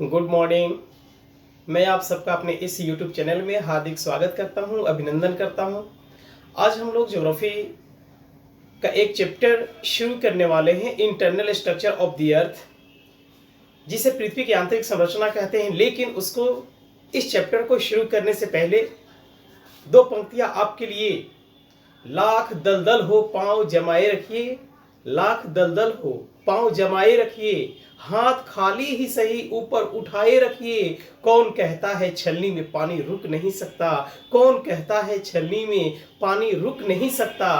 Good morning. मैं आप सबका अपने इस यूट्यूब चैनल में हार्दिक स्वागत करता हूं, अभिनंदन करता हूं। आज हम लोग ज्योग्राफी का एक चैप्टर शुरू करने वाले हैं, internal structure of the earth, जिसे पृथ्वी की आंतरिक संरचना कहते हैं। लेकिन उसको इस चैप्टर को शुरू करने से पहले दो पंक्तियां आपके लिए। लाख दलदल हो पांव जमाए रखिए, लाख दलदल हो पांव जमाए रखिए, हाथ खाली ही सही ऊपर उठाए रखिए। कौन कहता है छलनी में पानी रुक नहीं सकता, कौन कहता है छलनी में पानी रुक नहीं सकता,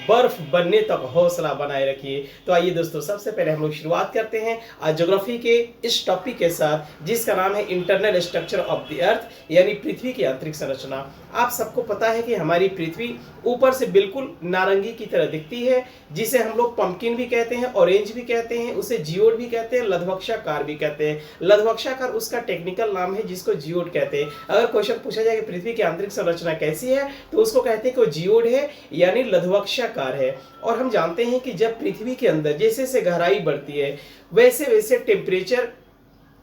बर्फ बनने तक हौसला बनाए रखिए। तो आइए दोस्तों, सबसे पहले हम लोग शुरुआत करते हैं आज ज्योग्राफी के इस टॉपिक के साथ, जिसका नाम है internal structure of the earth, यानी पृथ्वी की आंतरिक संरचना। आप सबको पता है कि हमारी पृथ्वी ऊपर से बिल्कुल नारंगी की तरह दिखती है, जिसे हम लोग पंपकिन भी कहते हैं, ऑरेंज भी कहते हैं, उसे जियोड भी कहते हैं, लधवक्षाकार भी कहते हैं। लधवक्षाकार उसका टेक्निकल नाम है, जिसको जियोड कहते हैं। अगर क्वेश्चन पूछा जाए कि पृथ्वी की आंतरिक संरचना कैसी है, तो उसको कहते हैं कि वो जियोड है, यानी लधवक्षाकार है। और हम जानते हैं कि जब पृथ्वी के अंदर जैसे जैसे गहराई बढ़ती है, वैसे वैसे टेम्परेचर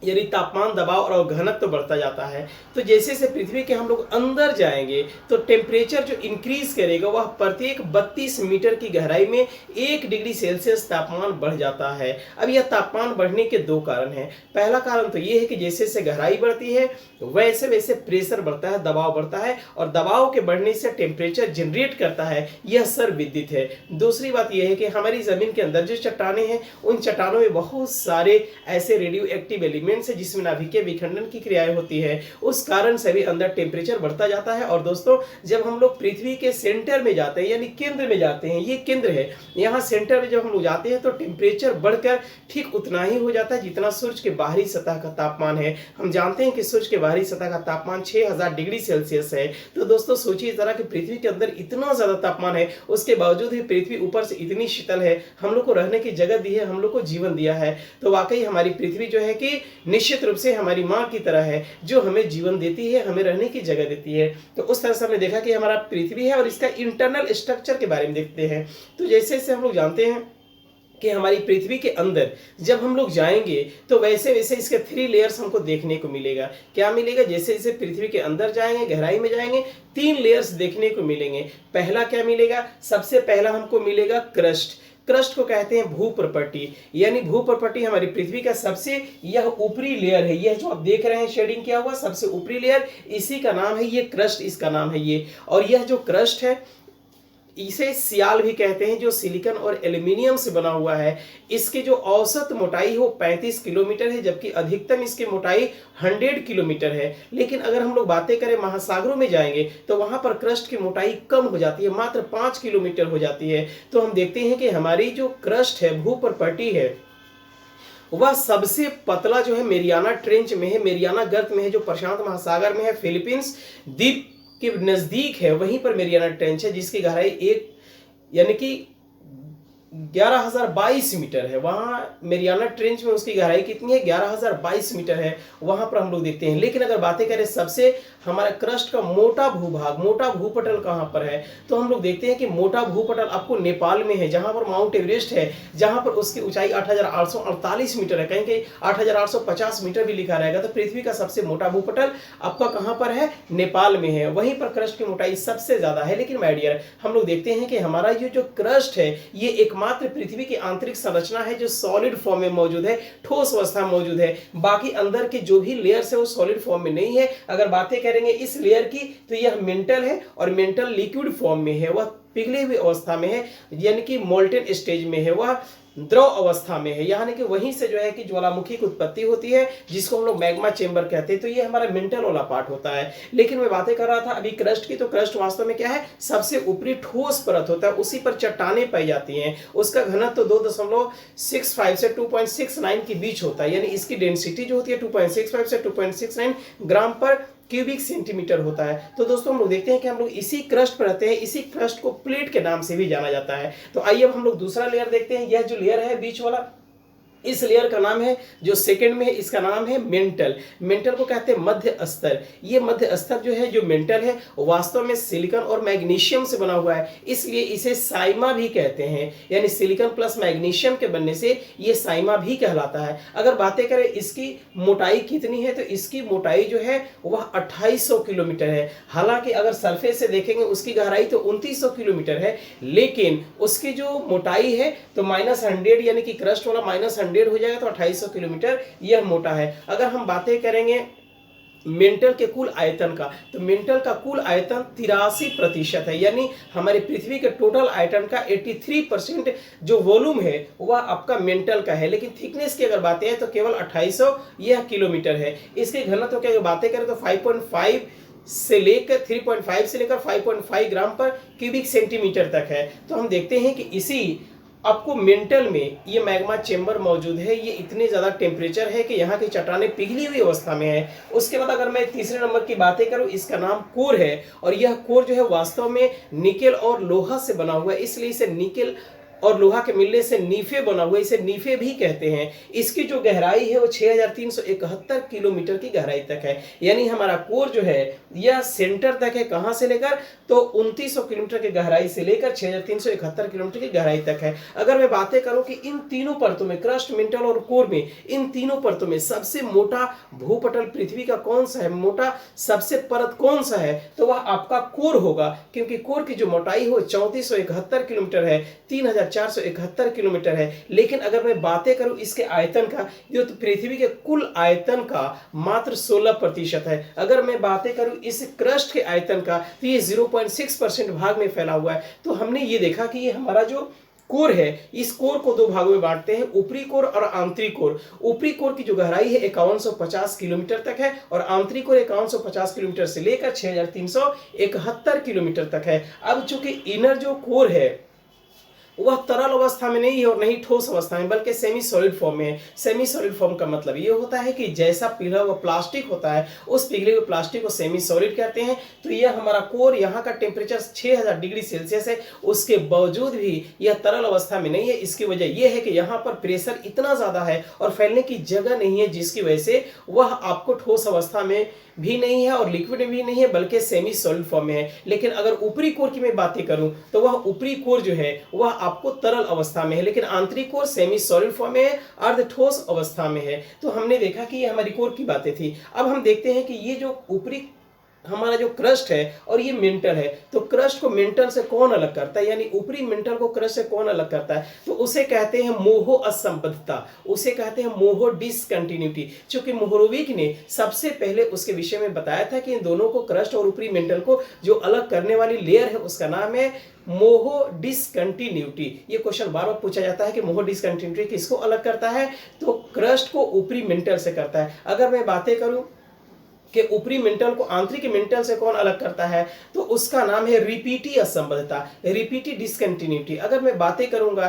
यानी तापमान, दबाव और घनत्व तो बढ़ता जाता है। तो जैसे जैसे पृथ्वी के हम लोग अंदर जाएंगे, तो टेम्परेचर जो इंक्रीज करेगा, वह प्रत्येक 32 मीटर की गहराई में 1 डिग्री सेल्सियस तापमान बढ़ जाता है। अब यह तापमान बढ़ने के दो कारण हैं। पहला कारण तो यह है कि जैसे जैसे गहराई बढ़ती है, वैसे वैसे प्रेशर बढ़ता है, दबाव बढ़ता है, और दबाव के बढ़ने से टेम्परेचर जनरेट करता है, यह सर विद्युत है। दूसरी बात यह है कि हमारी जमीन के अंदर जो चट्टानें हैं, उन चट्टानों में बहुत सारे ऐसे रेडियो एक्टिव एलिमेंट से जिसमें नाभिकीय विखंडन की क्रियाएं होती है, उस कारण से भी अंदर टेम्परेचर बढ़ता जाता है। और दोस्तों, जब हम लोग पृथ्वी के सेंटर में जाते हैं, यानी केंद्र में जाते हैं, ये केंद्र है, यहाँ सेंटर में जब हम लोग जाते हैं, तो टेम्परेचर बढ़कर ठीक उतना ही हो जाता है जितना सूर्य के बाहरी सतह का तापमान है। हम जानते हैं कि सूर्य के बाहरी सतह का तापमान 6000 डिग्री सेल्सियस है। तो दोस्तों सोचिए जरा कि पृथ्वी के अंदर इतना ज्यादा तापमान है, उसके बावजूद ही पृथ्वी ऊपर से इतनी शीतल है, हम लोग को रहने की जगह दी है, हम लोग को जीवन दिया है। तो वाकई हमारी पृथ्वी जो है कि निश्चित रूप से हमारी माँ की तरह है, जो हमें जीवन देती है, हमें रहने की जगह देती है। तो उस तरह से हमने देखा कि हमारा पृथ्वी है, और इसका इंटरनल स्ट्रक्चर के बारे में देखते हैं। तो जैसे जैसे हम लोग जानते हैं कि हमारी पृथ्वी के अंदर जब हम लोग जाएंगे, तो वैसे वैसे इसके 3 लेयर्स हमको देखने को मिलेगा। क्या मिलेगा? जैसे जैसे पृथ्वी के अंदर जाएंगे, गहराई में जाएंगे, 3 लेयर्स देखने को मिलेंगे। पहला क्या मिलेगा? सबसे पहला हमको मिलेगा क्रस्ट। क्रस्ट को कहते हैं भूप्रपट्टी, यानी भूप्रपट्टी हमारी पृथ्वी का सबसे यह ऊपरी लेयर है। यह जो आप देख रहे हैं शेडिंग किया हुआ सबसे ऊपरी लेयर, इसी का नाम है ये क्रस्ट, इसका नाम है ये। और यह जो क्रस्ट है, इसे सियाल भी कहते हैं, जो सिलिकॉन और एल्यूमिनियम से बना हुआ है। इसकी जो औसत मोटाई हो 35 किलोमीटर है, जबकि अधिकतम इसकी मोटाई 100 किलोमीटर है। लेकिन अगर हम लोग बातें करें महासागरों में जाएंगे, तो वहां पर क्रस्ट की मोटाई कम हो जाती है, मात्र 5 किलोमीटर हो जाती है। तो हम देखते हैं कि हमारी जो क्रस्ट है, भूप्रपट्टी है, वह सबसे पतला जो है मेरियाना ट्रेंच में है, मेरियाना गर्त में है, जो प्रशांत महासागर में है, फिलीपींस द्वीप के नजदीक है, वहीं पर मेरियाना ट्रेंच है, जिसकी गहराई एक यानी कि 11,022 मीटर है। वहां मेरियाना ट्रेंच में उसकी गहराई कितनी है? 11,022 मीटर है। वहां पर हम लोग देखते हैं। लेकिन अगर बातें करें सबसे हमारा क्रस्ट का मोटा भूभाग, मोटा भूपटल कहां पर है, तो हम लोग देखते हैं कि मोटा भूपटल आपको नेपाल में है, जहां पर माउंट एवरेस्ट है, जहां पर उसकी ऊंचाई 8,848 मीटर है। कहीं कहीं 8,850 मीटर भी लिखा रहेगा। तो पृथ्वी का सबसे मोटा भूपटल आपका कहां पर है? नेपाल में है। वहीं पर क्रस्ट की मोटाई सबसे ज्यादा है। लेकिन माय डियर, हम लोग देखते हैं कि हमारा ये जो क्रस्ट है, ये एकमात्र पृथ्वी की आंतरिक संरचना है जो सॉलिड फॉर्म में मौजूद है, ठोस अवस्था में मौजूद है। बाकी अंदर के जो भी लेयर्स है वो सॉलिड फॉर्म में नहीं है। अगर बातें करेंगे इस लेयर की, तो यह मेंटल है, और मेंटल लिक्विड फॉर्म में है, वह पिघले हुई अवस्था में है, यानी कि मोल्टेन स्टेज में है, वह द्रव अवस्था में है। यानी कि वहीं से जो है कि ज्वालामुखी की उत्पत्ति होती है, जिसको हम लोग मैग्मा चेंबर कहते हैं। तो ये हमारा मेंटल वाला पार्ट होता है। लेकिन मैं बातें कर रहा था अभी क्रस्ट की, तो क्रस्ट वास्तव में क्या है? सबसे ऊपरी ठोस परत होता है, उसी पर चट्टानें पाई जाती हैं। उसका घनत्व 2.65 से 2.69 के बीच होता है, यानी इसकी डेंसिटी जो होती है 2.65 से 2.69 ग्राम पर क्यूबिक सेंटीमीटर होता है। तो दोस्तों हम लोग देखते हैं कि हम लोग इसी क्रस्ट पर रहते हैं। इसी क्रस्ट को प्लेट के नाम से भी जाना जाता है। तो आइए अब हम लोग दूसरा लेयर देखते हैं। यह जो लेयर है बीच वाला, इस लेयर का नाम है, जो सेकंड में है, इसका नाम है मेंटल। मेंटल को कहते हैं मध्य स्तर। ये मध्य स्तर जो है, जो मेंटल है, वास्तव में सिलिकॉन और मैग्नीशियम से बना हुआ है, इसलिए इसे साइमा भी कहते हैं। यानी सिलिकॉन प्लस मैग्नीशियम के बनने से ये साइमा भी कहलाता है। अगर बातें करें इसकी मोटाई कितनी है, तो इसकी मोटाई जो है वह 2800 किलोमीटर है। हालांकि अगर सरफेस से देखेंगे उसकी गहराई तो 2900 किलोमीटर है, लेकिन उसकी जो मोटाई है तो -100, यानी कि क्रस्ट वाला -100 हो जाएगा, तो 2800 किलोमीटर यह मोटा है। अगर हम बातें करेंगे मेंटल के कुल आयतन का, तो मेंटल का कुल आयतन 83% है। यानी हमारी पृथ्वी के टोटल आयतन का 83% जो वॉल्यूम है वह आपका मेंटल का है। लेकिन थिकनेस की अगर बातें हैं तो केवल 2800 यह किलोमीटर है। इसके घनत्व की अगर बातें करें तो 3.5 से लेकर 5.5 ग्राम पर क्यूबिक सेंटीमीटर तक है। तो हम देखते हैं कि इसी आपको मेंटल में ये मैग्मा चेंबर मौजूद है। ये इतने ज़्यादा टेम्परेचर है कि यहाँ की चट्टानें पिघली हुई अवस्था में है। उसके बाद अगर मैं तीसरे नंबर की बातें करूँ, इसका नाम कोर है, और यह कोर जो है वास्तव में निकेल और लोहा से बना हुआ है, इसलिए इसे निकेल और लोहा के मिलने से नीफे बना हुआ है, इसे नीफे भी कहते हैं। इसकी जो गहराई है वो 6371 किलोमीटर की गहराई तक है। यानी हमारा कोर जो है यह सेंटर तक है, कहां से लेकर, तो 2900 किलोमीटर की गहराई से लेकर 6371 किलोमीटर की गहराई तक है। अगर मैं बातें करूं कि इन तीनों परतों में, क्रस्ट, मेंटल और कोर में, इन तीनों परतों में सबसे मोटा भूपटल पृथ्वी का कौन सा है, मोटा सबसे परत कौन सा है, तो वह आपका कोर होगा, क्योंकि कोर की जो मोटाई हो 3471 किलोमीटर है, 3471 किलोमीटर है। लेकिन अगर मैं बातें करूं इसके आयतन का, जो तो पृथ्वी के कुल आयतन का मात्र 16% है। अगर मैं बातें करूं इस क्रस्ट के आयतन का, तो ये 0.6% भाग में फैला हुआ है। तो हमने ये देखा कि ये हमारा जो कोर है, इस कोर को दो भागों में बांटते हैं, ऊपरी कोर और आंतरिक कोर। ऊपरी कोर की जो गहराई है 5150 किलोमीटर तक है, और आंतरिक कोर 5150 किलोमीटर से लेकर 6371 किलोमीटर तक है। अब चूंकि इनर जो कोर है वह तरल अवस्था में नहीं है और नहीं ठोस अवस्था में, बल्कि सेमी सॉलिड फॉर्म में है। सेमी सॉलिड फॉर्म का मतलब ये होता है कि जैसा पिघला हुआ प्लास्टिक होता है, उस पिघले हुए प्लास्टिक को सेमी सॉलिड कहते हैं। तो यह हमारा कोर, यहाँ का टेम्परेचर 6000 डिग्री सेल्सियस है, उसके बावजूद भी यह तरल अवस्था में नहीं है। इसकी वजह यह है कि यहाँ पर प्रेशर इतना ज्यादा है और फैलने की जगह नहीं है, जिसकी वजह से वह आपको ठोस अवस्था में भी नहीं है और लिक्विड भी नहीं है, बल्कि सेमी सॉलिड फॉर्म में है। लेकिन अगर ऊपरी कोर की मैं बातें करूं तो वह ऊपरी कोर जो है वह आपको तरल अवस्था में है, लेकिन आंतरिक कोर सेमी सॉलिड फॉर्म में है, अर्ध ठोस अवस्था में है। तो हमने देखा कि ये हमारी कोर की बातें थी। अब हम देखते हैं कि ये जो ऊपरी हमारा जो क्रस्ट है और ये मेंटल है, तो क्रस्ट को मेंटल से कौन अलग करता है, यानी ऊपरी मेंटल को क्रस्ट से कौन अलग करता है, तो उसे कहते हैं मोहो असंबद्धता, उसे कहते हैं मोहो डिसकंटिन्यूटी। चूंकि मोहरोविक ने सबसे पहले उसके विषय में बताया था कि इन दोनों को, क्रस्ट और ऊपरी मेंटल को जो अलग करने वाली लेयर है उसका नाम है मोहो डिसकंटिन्यूटी। ये क्वेश्चन बार बार पूछा जाता है कि मोहो डिसकंटिन्यूटी किसको अलग करता है, तो क्रस्ट को ऊपरी मेंटल से करता है। अगर मैं बातें करूं कि ऊपरी मेंटल को आंतरिक मेंटल से कौन अलग करता है, तो उसका नाम है रिपीटी असंबद्धता, रिपीटी डिसकंटिन्यूटी। अगर मैं बातें करूंगा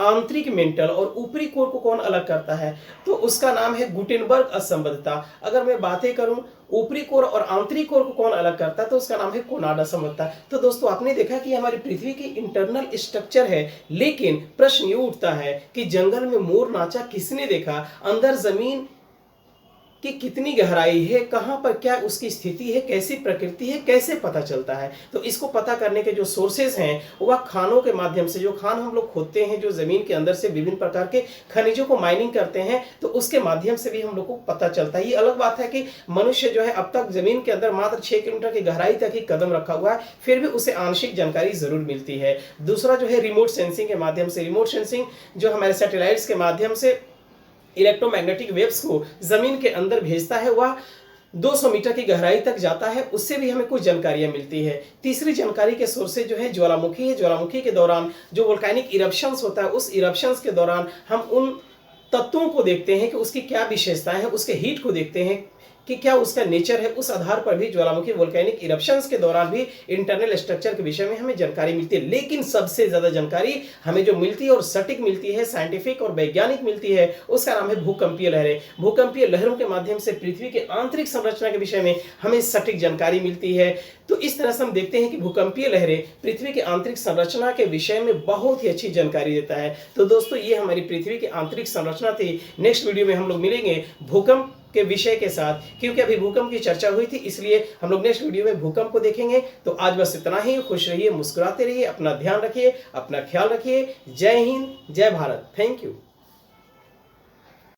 आंतरिक मेंटल और ऊपरी कोर को कौन अलग करता है, तो उसका नाम है गुटेनबर्ग असंबद्धता। अगर मैं बातें करूं ऊपरी कोर और आंतरिक कोर को कौन अलग करता है, तो उसका नाम है कोनाड असंबद्धता। तो दोस्तों आपने देखा कि हमारी पृथ्वी की इंटरनल स्ट्रक्चर है, लेकिन प्रश्न ये उठता है कि जंगल में मोर नाचा किसने देखा, अंदर जमीन कि कितनी गहराई है, कहां पर क्या उसकी स्थिति है, कैसी प्रकृति है, कैसे पता चलता है। तो इसको पता करने के जो सोर्सेज हैं वह खानों के माध्यम से, जो खान हम लोग खोदते हैं, जो जमीन के अंदर से विभिन्न प्रकार के खनिजों को माइनिंग करते हैं, तो उसके माध्यम से भी हम लोग को पता चलता है। ये अलग बात है कि मनुष्य जो है अब तक जमीन के अंदर मात्र 6 किलोमीटर की गहराई तक ही कदम रखा हुआ है, फिर भी उसे आंशिक जानकारी जरूर मिलती है। दूसरा जो है रिमोट सेंसिंग के माध्यम से, रिमोट सेंसिंग जो हमारे सैटेलाइट्स के माध्यम से इलेक्ट्रोमैग्नेटिक वेव्स को जमीन के अंदर भेजता है, वह 200 मीटर की गहराई तक जाता है, उससे भी हमें कुछ जानकारियां मिलती है। तीसरी जानकारी के सोर्सेज जो है ज्वालामुखी है। ज्वालामुखी के दौरान जो वोल्केनिक इरप्शंस होता है, उस इरप्शंस के दौरान हम उन तत्वों को देखते हैं कि उसकी क्या विशेषताएं हैं, उसके हीट को देखते हैं कि क्या उसका नेचर है, उस आधार पर भी ज्वालामुखी वोल्केनिक इरप्शंस के दौरान भी इंटरनल स्ट्रक्चर के विषय में हमें जानकारी मिलती है। लेकिन सबसे ज्यादा जानकारी हमें जो मिलती है और सटीक मिलती है, साइंटिफिक और वैज्ञानिक मिलती है, उसका नाम है भूकंपीय लहरें। भूकंपीय लहरों के माध्यम से पृथ्वी के आंतरिक संरचना के विषय में हमें सटीक जानकारी मिलती है। तो इस तरह से हम देखते हैं कि भूकंपीय लहरें पृथ्वी के आंतरिक संरचना के विषय में बहुत ही अच्छी जानकारी देता है। तो दोस्तों, ये हमारी पृथ्वी की आंतरिक संरचना थी। नेक्स्ट वीडियो में हम लोग मिलेंगे भूकंप के विषय के साथ, क्योंकि अभी भूकंप की चर्चा हुई थी, इसलिए हम लोग नेक्स्ट वीडियो में भूकंप को देखेंगे। तो आज बस इतना ही। खुश रहिए, मुस्कुराते रहिए, अपना ध्यान रखिए, अपना ख्याल रखिए। जय हिंद, जय भारत। Thank you.